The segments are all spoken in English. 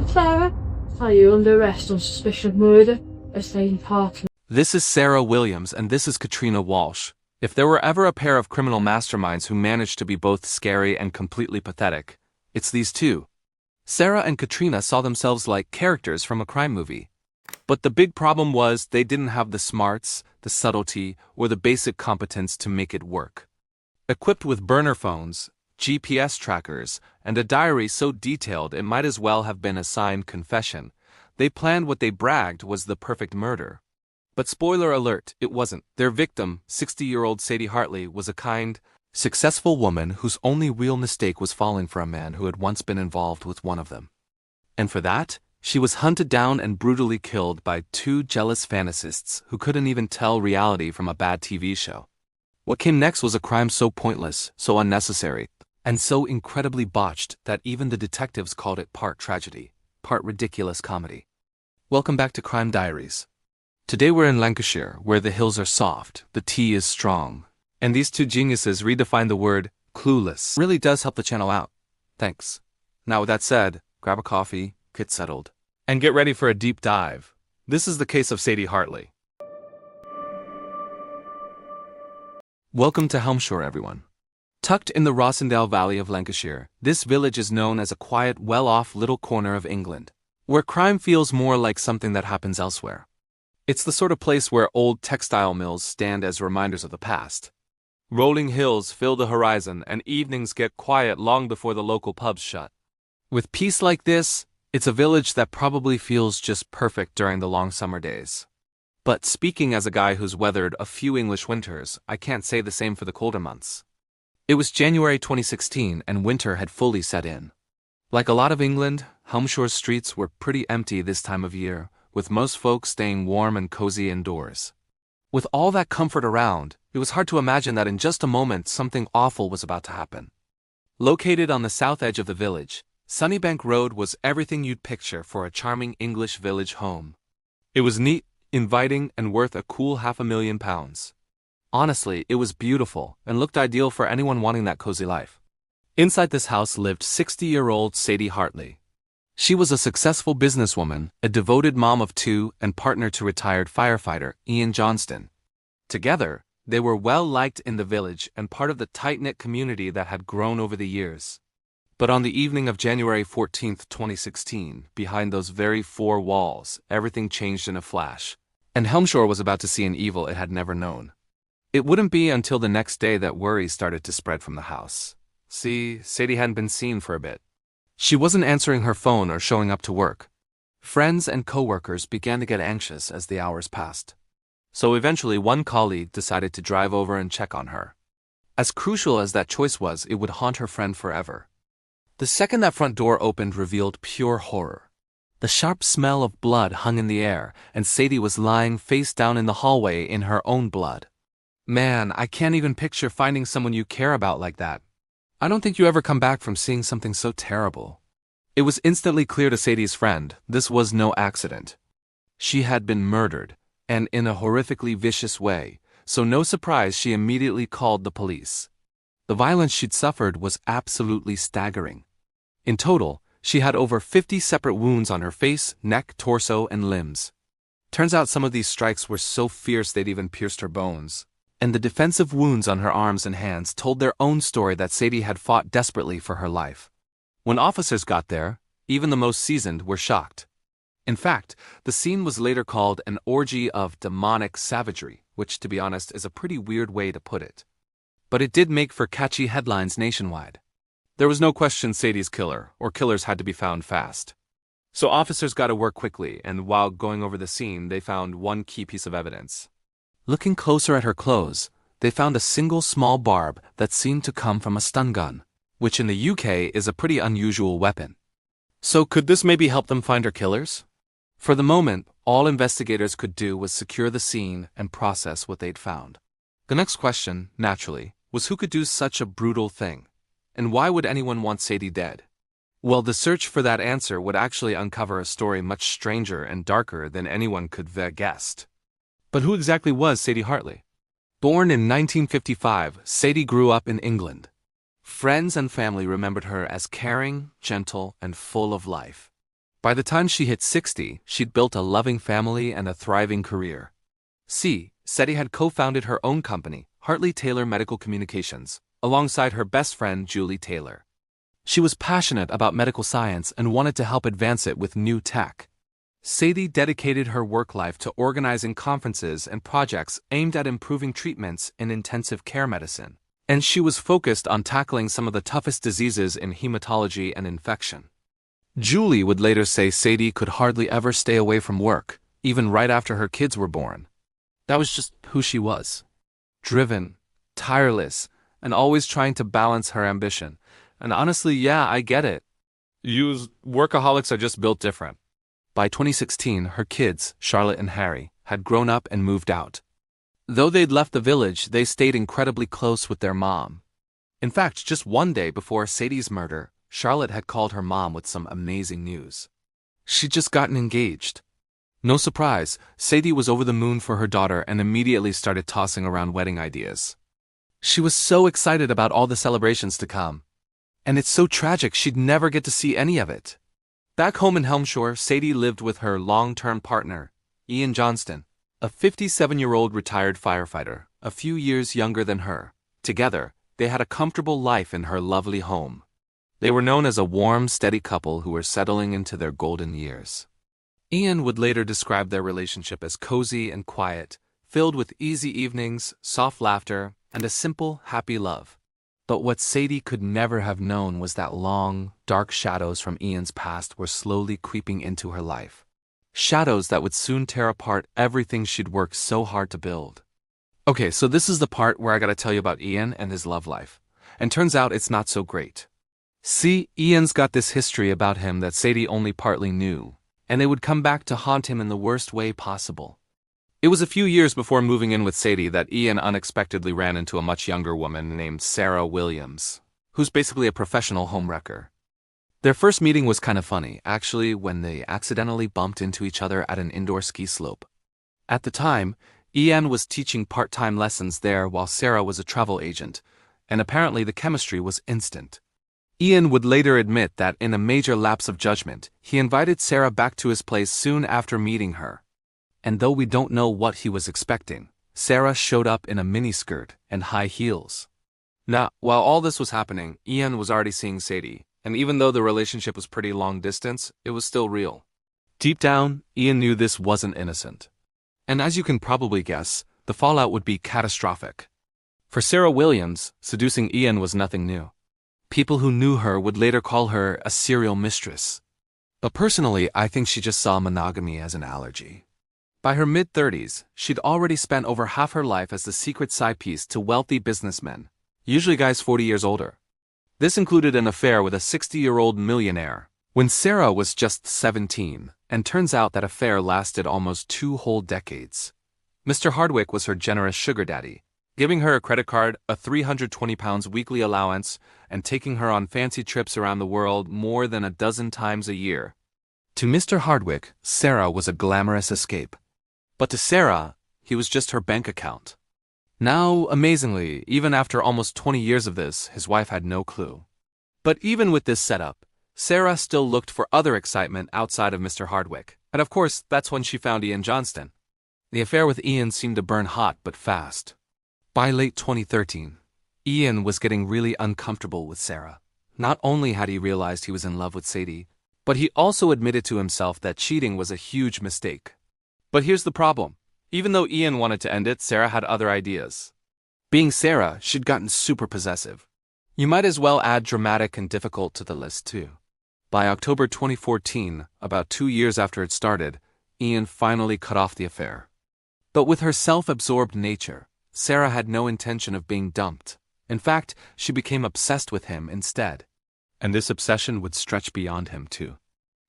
Sarah, are you under arrest on suspicion of murder of Sadie Hartley? This is Sarah Williams and this is Katrina Walsh. If there were ever a pair of criminal masterminds who managed to be both scary and completely pathetic, it's these two. Sarah and Katrina saw themselves like characters from a crime movie. But the big problem was they didn't have the smarts, the subtlety, or the basic competence to make it work. Equipped with burner phones, GPS trackers, and a diary so detailed it might as well have been a signed confession, they planned what they bragged was the perfect murder. But spoiler alert, it wasn't. Their victim, 60-year-old Sadie Hartley, was a kind, successful woman whose only real mistake was falling for a man who had once been involved with one of them. And for that, she was hunted down and brutally killed by two jealous fantasists who couldn't even tell reality from a bad TV show. What came next was a crime so pointless, so unnecessary, and so incredibly botched that even the detectives called it part tragedy, part ridiculous comedy. Welcome back to Crime Diaries. Today we're in Lancashire, where the hills are soft, the tea is strong, and these two geniuses redefine the word clueless. Really does help the channel out. Thanks. Now with that said, grab a coffee, get settled, and get ready for a deep dive. This is the case of Sadie Hartley. Welcome to Helmshire, everyone. Tucked in the Rossendale Valley of Lancashire, this village is known as a quiet, well-off little corner of England, where crime feels more like something that happens elsewhere. It's the sort of place where old textile mills stand as reminders of the past. Rolling hills fill the horizon and evenings get quiet long before the local pubs shut. With peace like this, it's a village that probably feels just perfect during the long summer days. But speaking as a guy who's weathered a few English winters, I can't say the same for the colder months. It was January 2016 and winter had fully set in. Like a lot of England, Helmshire's streets were pretty empty this time of year, with most folks staying warm and cozy indoors. With all that comfort around, it was hard to imagine that in just a moment something awful was about to happen. Located on the south edge of the village, Sunnybank Road was everything you'd picture for a charming English village home. It was neat, inviting, and worth a cool £500,000. Honestly, it was beautiful and looked ideal for anyone wanting that cozy life. Inside this house lived 60-year-old Sadie Hartley. She was a successful businesswoman, a devoted mom of two, and partner to retired firefighter Ian Johnston. Together, they were well-liked in the village and part of the tight-knit community that had grown over the years. But on the evening of January 14, 2016, behind those very four walls, everything changed in a flash, and Helmshire was about to see an evil it had never known. It wouldn't be until the next day that worries started to spread from the house. See, Sadie hadn't been seen for a bit. She wasn't answering her phone or showing up to work. Friends and coworkers began to get anxious as the hours passed. So eventually one colleague decided to drive over and check on her. As crucial as that choice was, it would haunt her friend forever. The second that front door opened revealed pure horror. The sharp smell of blood hung in the air, and Sadie was lying face down in the hallway in her own blood. Man, I can't even picture finding someone you care about like that. I don't think you ever come back from seeing something so terrible. It was instantly clear to Sadie's friend, this was no accident. She had been murdered, and in a horrifically vicious way, so no surprise she immediately called the police. The violence she'd suffered was absolutely staggering. In total, she had over 50 separate wounds on her face, neck, torso, and limbs. Turns out some of these strikes were so fierce they'd even pierced her bones. And the defensive wounds on her arms and hands told their own story that Sadie had fought desperately for her life. When officers got there, even the most seasoned were shocked. In fact, the scene was later called an orgy of demonic savagery, which, to be honest, is a pretty weird way to put it. But it did make for catchy headlines nationwide. There was no question Sadie's killer, or killers had to be found fast. So officers got to work quickly, and while going over the scene, they found one key piece of evidence. Looking closer at her clothes, they found a single small barb that seemed to come from a stun gun, which in the UK is a pretty unusual weapon. So could this maybe help them find her killers? For the moment, all investigators could do was secure the scene and process what they'd found. The next question, naturally, was who could do such a brutal thing? And why would anyone want Sadie dead? Well, the search for that answer would actually uncover a story much stranger and darker than anyone could have guessed. But who exactly was Sadie Hartley? Born in 1955, Sadie grew up in England. Friends and family remembered her as caring, gentle, and full of life. By the time she hit 60, she'd built a loving family and a thriving career. Sadie had co-founded her own company, Hartley Taylor Medical Communications, alongside her best friend Julie Taylor. She was passionate about medical science and wanted to help advance it with new tech. Sadie dedicated her work life to organizing conferences and projects aimed at improving treatments in intensive care medicine, and she was focused on tackling some of the toughest diseases in hematology and infection. Julie would later say Sadie could hardly ever stay away from work, even right after her kids were born. That was just who she was. Driven, tireless, and always trying to balance her ambition. And honestly, yeah, I get it. Workaholics are just built different. By 2016, her kids, Charlotte and Harry, had grown up and moved out. Though they'd left the village, they stayed incredibly close with their mom. In fact, just one day before Sadie's murder, Charlotte had called her mom with some amazing news. She'd just gotten engaged. No surprise, Sadie was over the moon for her daughter and immediately started tossing around wedding ideas. She was so excited about all the celebrations to come. And it's so tragic she'd never get to see any of it. Back home in Helmshore, Sadie lived with her long-term partner, Ian Johnston, a 57-year-old retired firefighter, a few years younger than her. Together, they had a comfortable life in her lovely home. They were known as a warm, steady couple who were settling into their golden years. Ian would later describe their relationship as cozy and quiet, filled with easy evenings, soft laughter, and a simple, happy love. But what Sadie could never have known was that long, dark shadows from Ian's past were slowly creeping into her life. Shadows that would soon tear apart everything she'd worked so hard to build. Okay, so this is the part where I gotta tell you about Ian and his love life. And turns out it's not so great. See, Ian's got this history about him that Sadie only partly knew, and it would come back to haunt him in the worst way possible. It was a few years before moving in with Sadie that Ian unexpectedly ran into a much younger woman named Sarah Williams, who's basically a professional homewrecker. Their first meeting was kind of funny, actually, when they accidentally bumped into each other at an indoor ski slope. At the time, Ian was teaching part-time lessons there while Sarah was a travel agent, and apparently the chemistry was instant. Ian would later admit that in a major lapse of judgment, he invited Sarah back to his place soon after meeting her. And though we don't know what he was expecting, Sarah showed up in a miniskirt and high heels. Now, while all this was happening, Ian was already seeing Sadie, and even though the relationship was pretty long distance, it was still real. Deep down, Ian knew this wasn't innocent. And as you can probably guess, the fallout would be catastrophic. For Sarah Williams, seducing Ian was nothing new. People who knew her would later call her a serial mistress. But personally, I think she just saw monogamy as an allergy. By her mid-30s, she'd already spent over half her life as the secret side piece to wealthy businessmen, usually guys 40 years older. This included an affair with a 60-year-old millionaire, when Sarah was just 17, and turns out that affair lasted almost 2 whole decades. Mr. Hardwick was her generous sugar daddy, giving her a credit card, a 320 pounds weekly allowance, and taking her on fancy trips around the world more than a dozen times a year. To Mr. Hardwick, Sarah was a glamorous escape. But to Sarah, he was just her bank account. Now, amazingly, even after almost 20 years of this, his wife had no clue. But even with this setup, Sarah still looked for other excitement outside of Mr. Hardwick. And of course, that's when she found Ian Johnston. The affair with Ian seemed to burn hot but fast. By late 2013, Ian was getting really uncomfortable with Sarah. Not only had he realized he was in love with Sadie, but he also admitted to himself that cheating was a huge mistake. But here's the problem. Even though Ian wanted to end it, Sarah had other ideas. Being Sarah, she'd gotten super possessive. You might as well add dramatic and difficult to the list too. By October 2014, about 2 years after it started, Ian finally cut off the affair. But with her self-absorbed nature, Sarah had no intention of being dumped. In fact, she became obsessed with him instead. And this obsession would stretch beyond him too.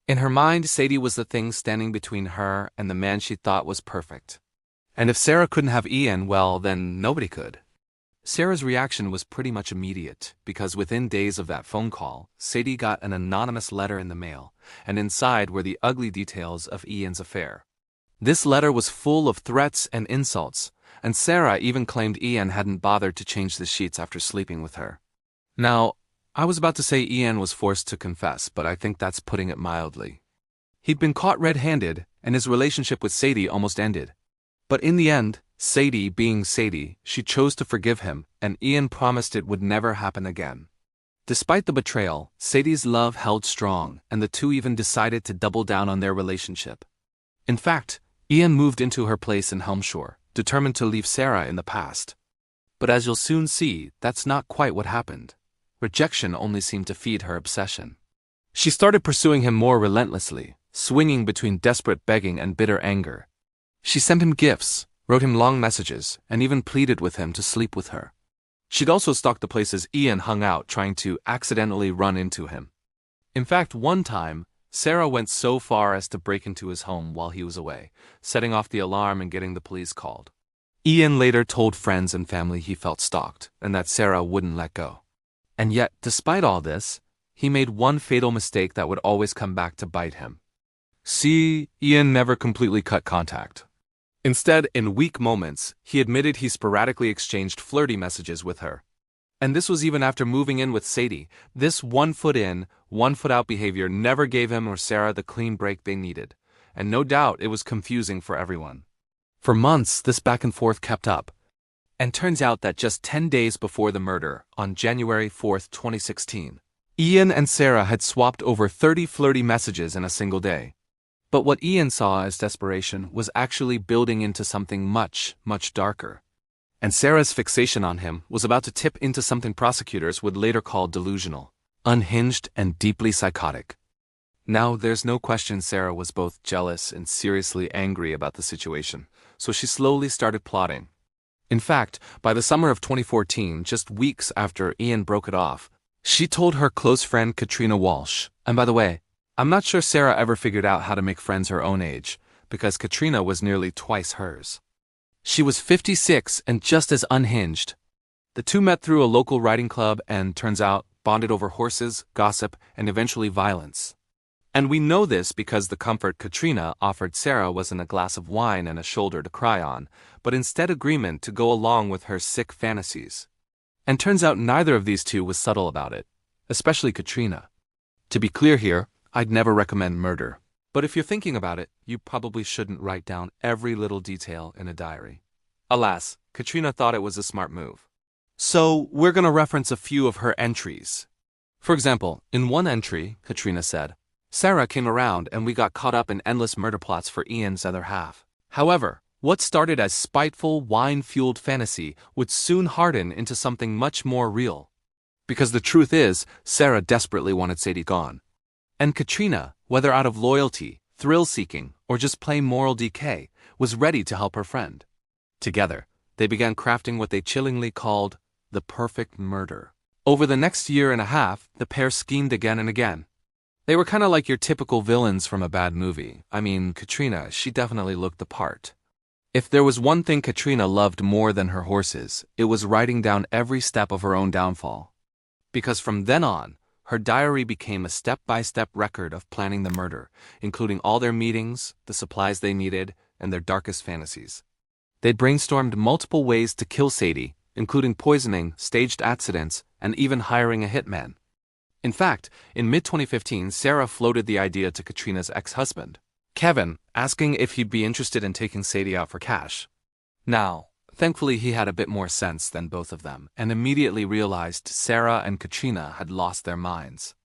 In her mind, Sadie was the thing standing between her and the man she thought was perfect. And if Sarah couldn't have Ian, well, then nobody could. Sarah's reaction was pretty much immediate, because within days of that phone call, Sadie got an anonymous letter in the mail, and inside were the ugly details of Ian's affair. This letter was full of threats and insults, and Sarah even claimed Ian hadn't bothered to change the sheets after sleeping with her. Now, I was about to say Ian was forced to confess, but I think that's putting it mildly. He'd been caught red-handed, and his relationship with Sadie almost ended. But in the end, Sadie being Sadie, she chose to forgive him, and Ian promised it would never happen again. Despite the betrayal, Sadie's love held strong, and the two even decided to double down on their relationship. In fact, Ian moved into her place in Helmshore, determined to leave Sarah in the past. But as you'll soon see, that's not quite what happened. Rejection only seemed to feed her obsession. She started pursuing him more relentlessly, swinging between desperate begging and bitter anger. She sent him gifts, wrote him long messages, and even pleaded with him to sleep with her. She'd also stalked the places Ian hung out, trying to accidentally run into him. In fact, one time, Sarah went so far as to break into his home while he was away, setting off the alarm and getting the police called. Ian later told friends and family he felt stalked, and that Sarah wouldn't let go. And yet, despite all this, he made one fatal mistake that would always come back to bite him. See, Ian never completely cut contact. Instead, in weak moments, he admitted he sporadically exchanged flirty messages with her. And this was even after moving in with Sadie. This one foot in, one foot out behavior never gave him or Sarah the clean break they needed, and no doubt it was confusing for everyone. For months, this back and forth kept up. And turns out that just 10 days before the murder, on January 4, 2016, Ian and Sarah had swapped over 30 flirty messages in a single day. But what Ian saw as desperation was actually building into something much, much darker. And Sarah's fixation on him was about to tip into something prosecutors would later call delusional, unhinged, and deeply psychotic. Now, there's no question Sarah was both jealous and seriously angry about the situation, so she slowly started plotting. In fact, by the summer of 2014, just weeks after Ian broke it off, she told her close friend Katrina Walsh, and by the way, I'm not sure Sarah ever figured out how to make friends her own age, because Katrina was nearly twice hers. She was 56 and just as unhinged. The two met through a local riding club and, turns out, bonded over horses, gossip, and eventually violence. And we know this because the comfort Katrina offered Sarah wasn't a glass of wine and a shoulder to cry on, but instead agreement to go along with her sick fantasies. And turns out neither of these two was subtle about it, especially Katrina. To be clear here, I'd never recommend murder. But if you're thinking about it, you probably shouldn't write down every little detail in a diary. Alas, Katrina thought it was a smart move. So, we're going to reference a few of her entries. For example, in one entry, Katrina said, Sarah came around and we got caught up in endless murder plots for Ian's other half. However, what started as spiteful, wine-fueled fantasy would soon harden into something much more real. Because the truth is, Sarah desperately wanted Sadie gone. And Katrina, whether out of loyalty, thrill-seeking, or just plain moral decay, was ready to help her friend. Together, they began crafting what they chillingly called the perfect murder. Over the next year and a half, the pair schemed again and again. They were kind of like your typical villains from a bad movie. I mean, Katrina, she definitely looked the part. If there was one thing Katrina loved more than her horses, it was writing down every step of her own downfall. Because from then on, her diary became a step-by-step record of planning the murder, including all their meetings, the supplies they needed, and their darkest fantasies. They'd brainstormed multiple ways to kill Sadie, including poisoning, staged accidents, and even hiring a hitman. In fact, in mid-2015, Sarah floated the idea to Katrina's ex-husband, Kevin, asking if he'd be interested in taking Sadie out for cash. Now, thankfully he had a bit more sense than both of them, and immediately realized Sarah and Katrina had lost their minds.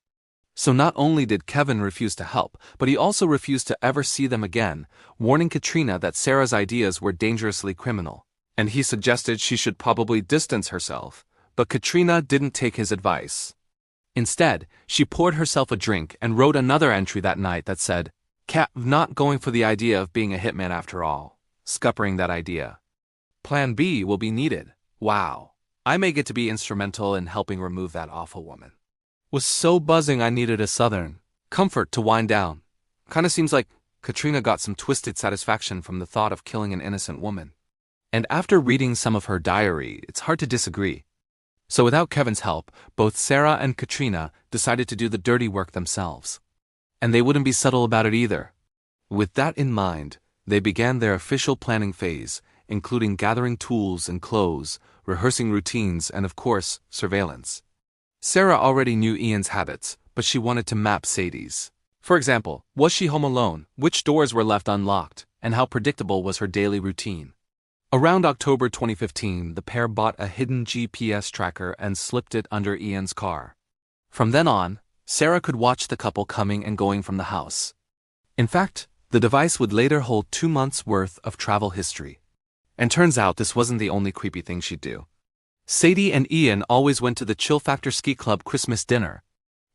So not only did Kevin refuse to help, but he also refused to ever see them again, warning Katrina that Sarah's ideas were dangerously criminal, and he suggested she should probably distance herself, but Katrina didn't take his advice. Instead, she poured herself a drink and wrote another entry that night that said, Cat not going for the idea of being a hitman after all, scuppering that idea. Plan B will be needed. Wow. I may get to be instrumental in helping remove that awful woman. Was so buzzing I needed a southern comfort to wind down. Kinda seems like Katrina got some twisted satisfaction from the thought of killing an innocent woman. And after reading some of her diary, it's hard to disagree. So without Kevin's help, both Sarah and Katrina decided to do the dirty work themselves. And they wouldn't be subtle about it either. With that in mind, they began their official planning phase, including gathering tools and clothes, rehearsing routines, and of course, surveillance. Sarah already knew Ian's habits, but she wanted to map Sadie's. For example, was she home alone, which doors were left unlocked, and how predictable was her daily routine? Around October 2015, the pair bought a hidden GPS tracker and slipped it under Ian's car. From then on, Sarah could watch the couple coming and going from the house. In fact, the device would later hold 2 months' worth of travel history. And turns out this wasn't the only creepy thing she'd do. Sadie and Ian always went to the Chill Factor Ski Club Christmas dinner.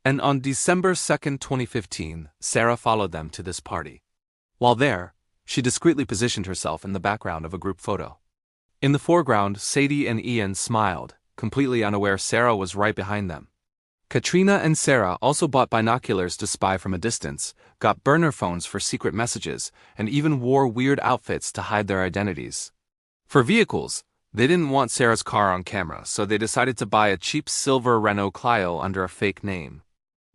And on December 2, 2015, Sarah followed them to this party. While there, she discreetly positioned herself in the background of a group photo. In the foreground, Sadie and Ian smiled, completely unaware Sarah was right behind them. Katrina and Sarah also bought binoculars to spy from a distance, got burner phones for secret messages, and even wore weird outfits to hide their identities. For vehicles, they didn't want Sarah's car on camera, so they decided to buy a cheap silver Renault Clio under a fake name.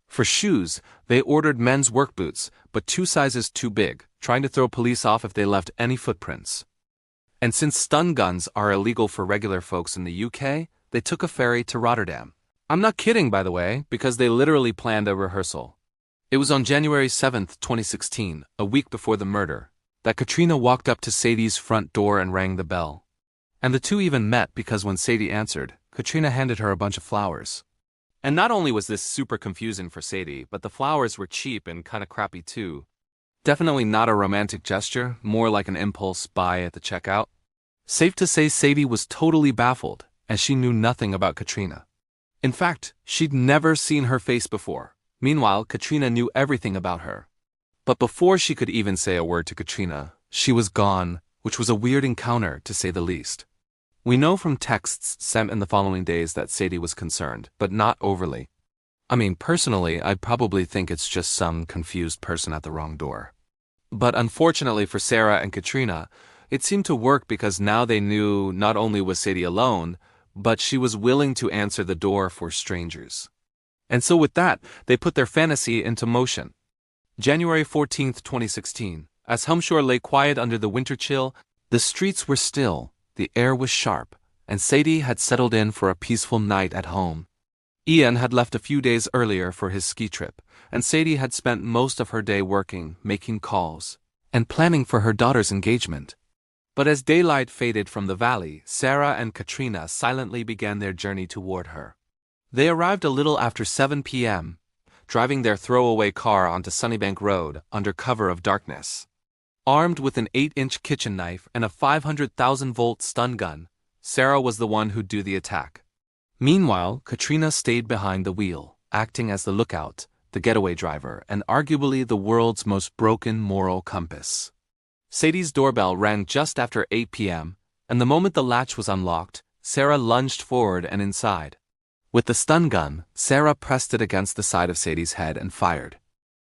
For shoes, they ordered men's work boots, but 2 sizes too big, trying to throw police off if they left any footprints. And since stun guns are illegal for regular folks in the UK, they took a ferry to Rotterdam. I'm not kidding, by the way, because they literally planned a rehearsal. It was on January 7, 2016, a week before the murder, that Katrina walked up to Sadie's front door and rang the bell. And the two even met because when Sadie answered, Katrina handed her a bunch of flowers. And not only was this super confusing for Sadie, but the flowers were cheap and kinda crappy too. Definitely not a romantic gesture, more like an impulse buy at the checkout. Safe to say Sadie was totally baffled, as she knew nothing about Katrina. In fact, she'd never seen her face before. Meanwhile, Katrina knew everything about her. But before she could even say a word to Katrina, she was gone, which was a weird encounter to say the least. We know from texts sent in the following days that Sadie was concerned, but not overly. I mean, personally, I'd probably think it's just some confused person at the wrong door. But unfortunately for Sarah and Katrina, it seemed to work because now they knew not only was Sadie alone, but she was willing to answer the door for strangers. And so with that, they put their fantasy into motion. January 14, 2016, as Humshore lay quiet under the winter chill, the streets were still, the air was sharp, and Sadie had settled in for a peaceful night at home. Ian had left a few days earlier for his ski trip, and Sadie had spent most of her day working, making calls, and planning for her daughter's engagement. But as daylight faded from the valley, Sarah and Katrina silently began their journey toward her. They arrived a little after 7 p.m., driving their throwaway car onto Sunnybank Road under cover of darkness. Armed with an 8-inch kitchen knife and a 500,000-volt stun gun, Sarah was the one who'd do the attack. Meanwhile, Katrina stayed behind the wheel, acting as the lookout, the getaway driver, and arguably the world's most broken moral compass. Sadie's doorbell rang just after 8 p.m., and the moment the latch was unlocked, Sarah lunged forward and inside. With the stun gun, Sarah pressed it against the side of Sadie's head and fired.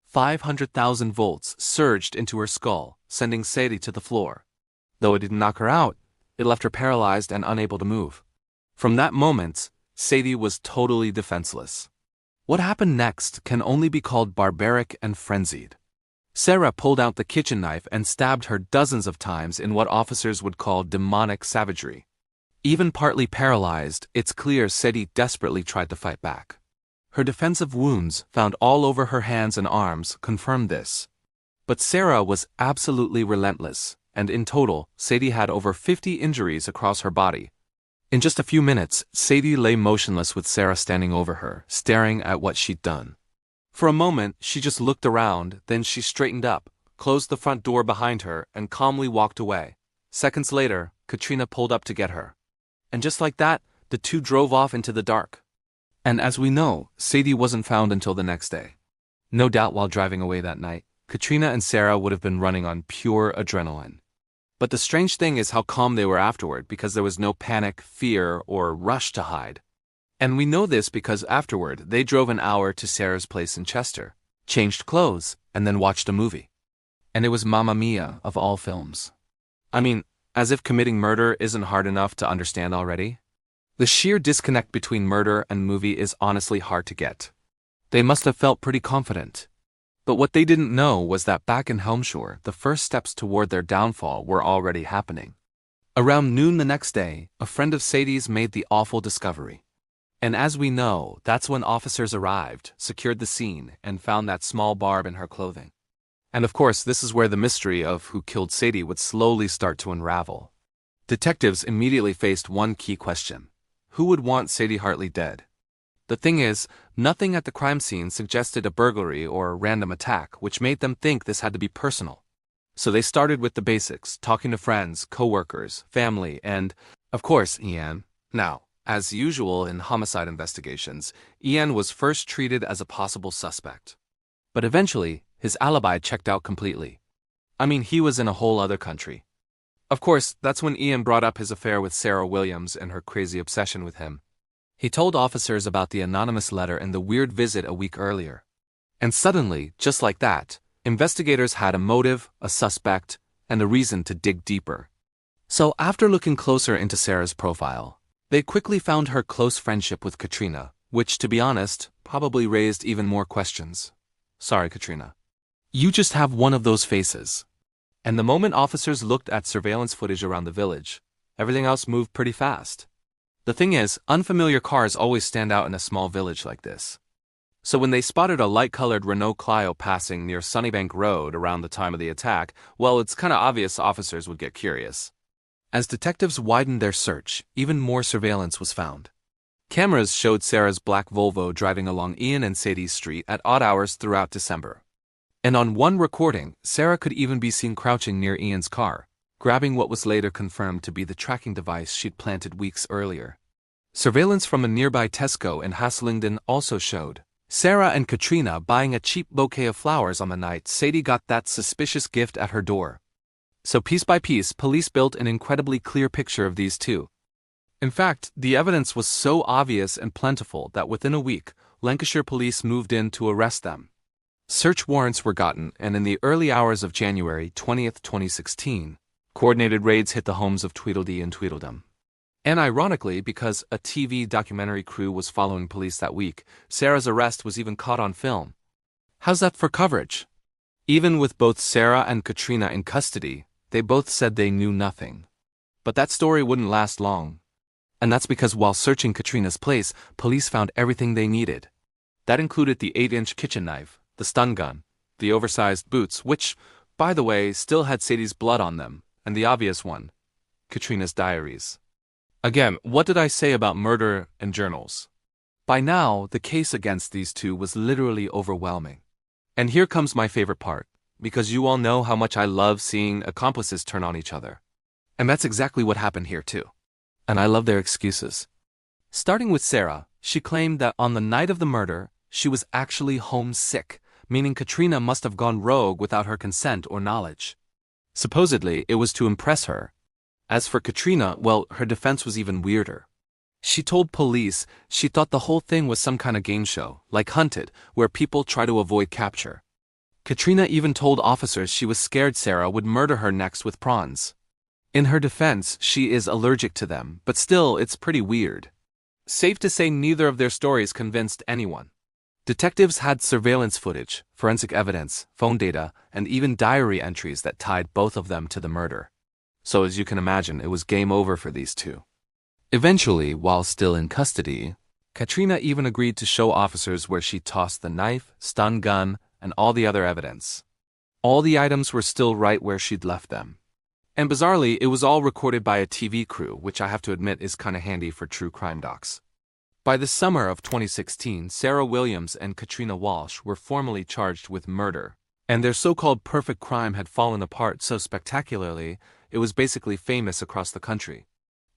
500,000 volts surged into her skull, sending Sadie to the floor. Though it didn't knock her out, it left her paralyzed and unable to move. From that moment, Sadie was totally defenseless. What happened next can only be called barbaric and frenzied. Sarah pulled out the kitchen knife and stabbed her dozens of times in what officers would call demonic savagery. Even partly paralyzed, it's clear Sadie desperately tried to fight back. Her defensive wounds, found all over her hands and arms, confirmed this. But Sarah was absolutely relentless, and in total, Sadie had over 50 injuries across her body. In just a few minutes, Sadie lay motionless with Sarah standing over her, staring at what she'd done. For a moment, she just looked around, then she straightened up, closed the front door behind her, and calmly walked away. Seconds later, Katrina pulled up to get her. And just like that, the two drove off into the dark. And as we know, Sadie wasn't found until the next day. No doubt while driving away that night, Katrina and Sarah would have been running on pure adrenaline. But the strange thing is how calm they were afterward because there was no panic, fear, or rush to hide. And we know this because afterward, they drove an hour to Sarah's place in Chester, changed clothes, and then watched a movie. And it was Mamma Mia of all films. I mean, as if committing murder isn't hard enough to understand already. The sheer disconnect between murder and movie is honestly hard to get. They must have felt pretty confident. But what they didn't know was that back in Helmshore, the first steps toward their downfall were already happening. Around noon the next day, a friend of Sadie's made the awful discovery. And as we know, that's when officers arrived, secured the scene, and found that small barb in her clothing. And of course, this is where the mystery of who killed Sadie would slowly start to unravel. Detectives immediately faced one key question. Who would want Sadie Hartley dead? The thing is, nothing at the crime scene suggested a burglary or a random attack, which made them think this had to be personal. So they started with the basics, talking to friends, co-workers, family, and, of course, Ian. Now, as usual in homicide investigations, Ian was first treated as a possible suspect. But eventually, his alibi checked out completely. I mean, he was in a whole other country. Of course, that's when Ian brought up his affair with Sarah Williams and her crazy obsession with him. He told officers about the anonymous letter and the weird visit a week earlier. And suddenly, just like that, investigators had a motive, a suspect, and a reason to dig deeper. So after looking closer into Sarah's profile, they quickly found her close friendship with Katrina, which, to be honest, probably raised even more questions. Sorry, Katrina. You just have one of those faces. And the moment officers looked at surveillance footage around the village, everything else moved pretty fast. The thing is, unfamiliar cars always stand out in a small village like this. So when they spotted a light-colored Renault Clio passing near Sunnybank Road around the time of the attack, well, it's kinda obvious officers would get curious. As detectives widened their search, even more surveillance was found. Cameras showed Sarah's black Volvo driving along Ian and Sadie's street at odd hours throughout December. And on one recording, Sarah could even be seen crouching near Ian's car, grabbing what was later confirmed to be the tracking device she'd planted weeks earlier. Surveillance from a nearby Tesco in Haslingden also showed Sarah and Katrina buying a cheap bouquet of flowers on the night Sadie got that suspicious gift at her door. So piece by piece, police built an incredibly clear picture of these two. In fact, the evidence was so obvious and plentiful that within a week, Lancashire police moved in to arrest them. Search warrants were gotten, and in the early hours of January 20th, 2016, coordinated raids hit the homes of Tweedledee and Tweedledum. And ironically, because a TV documentary crew was following police that week, Sarah's arrest was even caught on film. How's that for coverage? Even with both Sarah and Katrina in custody, they both said they knew nothing. But that story wouldn't last long. And that's because while searching Katrina's place, police found everything they needed. That included the 8-inch kitchen knife, the stun gun, the oversized boots, which, by the way, still had Sadie's blood on them, and the obvious one, Katrina's diaries. Again, what did I say about murder and journals? By now, the case against these two was literally overwhelming. And here comes my favorite part, because you all know how much I love seeing accomplices turn on each other. And that's exactly what happened here too. And I love their excuses. Starting with Sarah, she claimed that on the night of the murder, she was actually homesick, meaning Katrina must have gone rogue without her consent or knowledge. Supposedly, it was to impress her. As for Katrina, well, her defense was even weirder. She told police she thought the whole thing was some kind of game show, like Hunted, where people try to avoid capture. Katrina even told officers she was scared Sarah would murder her next with prawns. In her defense, she is allergic to them, but still, it's pretty weird. Safe to say neither of their stories convinced anyone. Detectives had surveillance footage, forensic evidence, phone data, and even diary entries that tied both of them to the murder. So as you can imagine, it was game over for these two. Eventually, while still in custody, Katrina even agreed to show officers where she tossed the knife, stun gun, and all the other evidence. All the items were still right where she'd left them. And bizarrely, it was all recorded by a TV crew, which I have to admit is kinda handy for true crime docs. By the summer of 2016, Sarah Williams and Katrina Walsh were formally charged with murder, and their so-called perfect crime had fallen apart so spectacularly, it was basically famous across the country.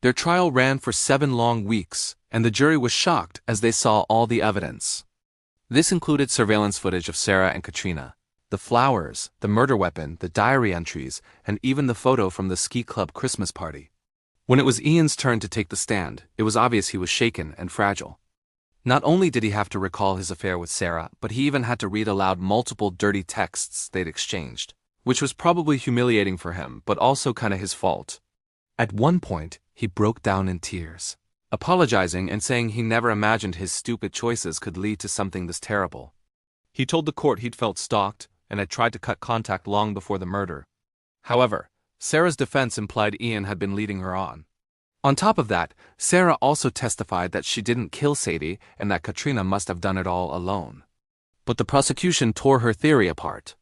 Their trial ran for 7 long weeks, and the jury was shocked as they saw all the evidence. This included surveillance footage of Sarah and Katrina, the flowers, the murder weapon, the diary entries, and even the photo from the ski club Christmas party. When it was Ian's turn to take the stand, it was obvious he was shaken and fragile. Not only did he have to recall his affair with Sarah, but he even had to read aloud multiple dirty texts they'd exchanged, which was probably humiliating for him, but also kinda his fault. At one point, he broke down in tears, apologizing and saying he never imagined his stupid choices could lead to something this terrible. He told the court he'd felt stalked and had tried to cut contact long before the murder. However, Sarah's defense implied Ian had been leading her on. On top of that, Sarah also testified that she didn't kill Sadie and that Katrina must have done it all alone. But the prosecution tore her theory apart.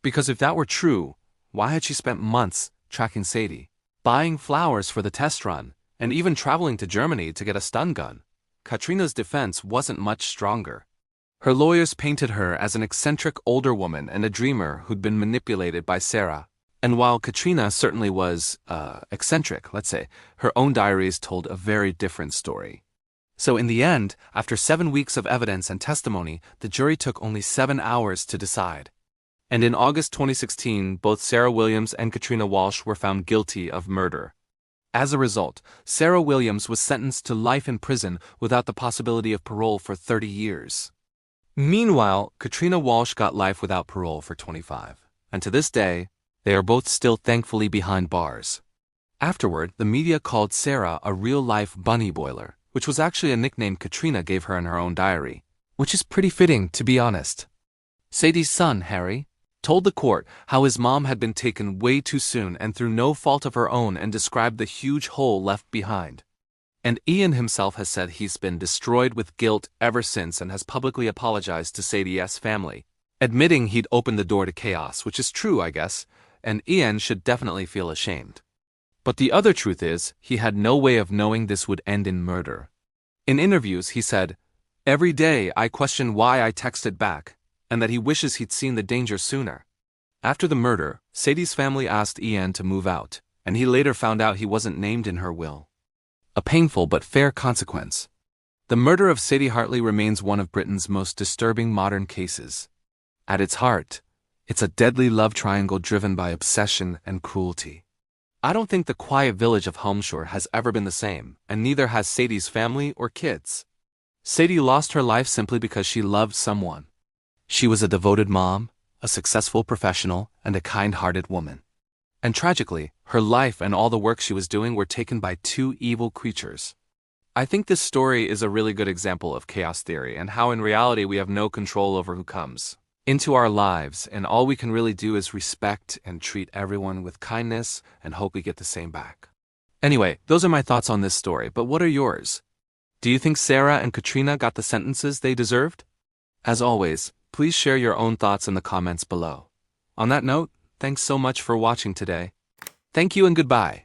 Because if that were true, why had she spent months tracking Sadie, buying flowers for the test run, and even traveling to Germany to get a stun gun? Katrina's defense wasn't much stronger. Her lawyers painted her as an eccentric older woman and a dreamer who'd been manipulated by Sarah. And while Katrina certainly was, eccentric, let's say, her own diaries told a very different story. So in the end, after 7 weeks of evidence and testimony, the jury took only 7 hours to decide. And in August 2016, both Sarah Williams and Katrina Walsh were found guilty of murder. As a result, Sarah Williams was sentenced to life in prison without the possibility of parole for 30 years. Meanwhile, Katrina Walsh got life without parole for 25. And to this day, they are both still thankfully behind bars. Afterward, the media called Sarah a real-life bunny boiler, which was actually a nickname Katrina gave her in her own diary, which is pretty fitting, to be honest. Sadie's son, Harry, told the court how his mom had been taken way too soon and through no fault of her own, and described the huge hole left behind. And Ian himself has said he's been destroyed with guilt ever since and has publicly apologized to Sadie's family, admitting he'd opened the door to chaos, which is true, I guess, and Ian should definitely feel ashamed. But the other truth is, he had no way of knowing this would end in murder. In interviews, he said, "Every day I question why I texted back, and that he wishes he'd seen the danger sooner." After the murder, Sadie's family asked Ian to move out, and he later found out he wasn't named in her will. A painful but fair consequence. The murder of Sadie Hartley remains one of Britain's most disturbing modern cases. At its heart, it's a deadly love triangle driven by obsession and cruelty. I don't think the quiet village of Holmshire has ever been the same, and neither has Sadie's family or kids. Sadie lost her life simply because she loved someone. She was a devoted mom, a successful professional, and a kind-hearted woman. And tragically, her life and all the work she was doing were taken by 2 evil creatures. I think this story is a really good example of chaos theory and how in reality we have no control over who comes into our lives, and all we can really do is respect and treat everyone with kindness and hope we get the same back. Anyway, those are my thoughts on this story, but what are yours? Do you think Sarah and Katrina got the sentences they deserved? As always, please share your own thoughts in the comments below. On that note, thanks so much for watching today. Thank you and goodbye.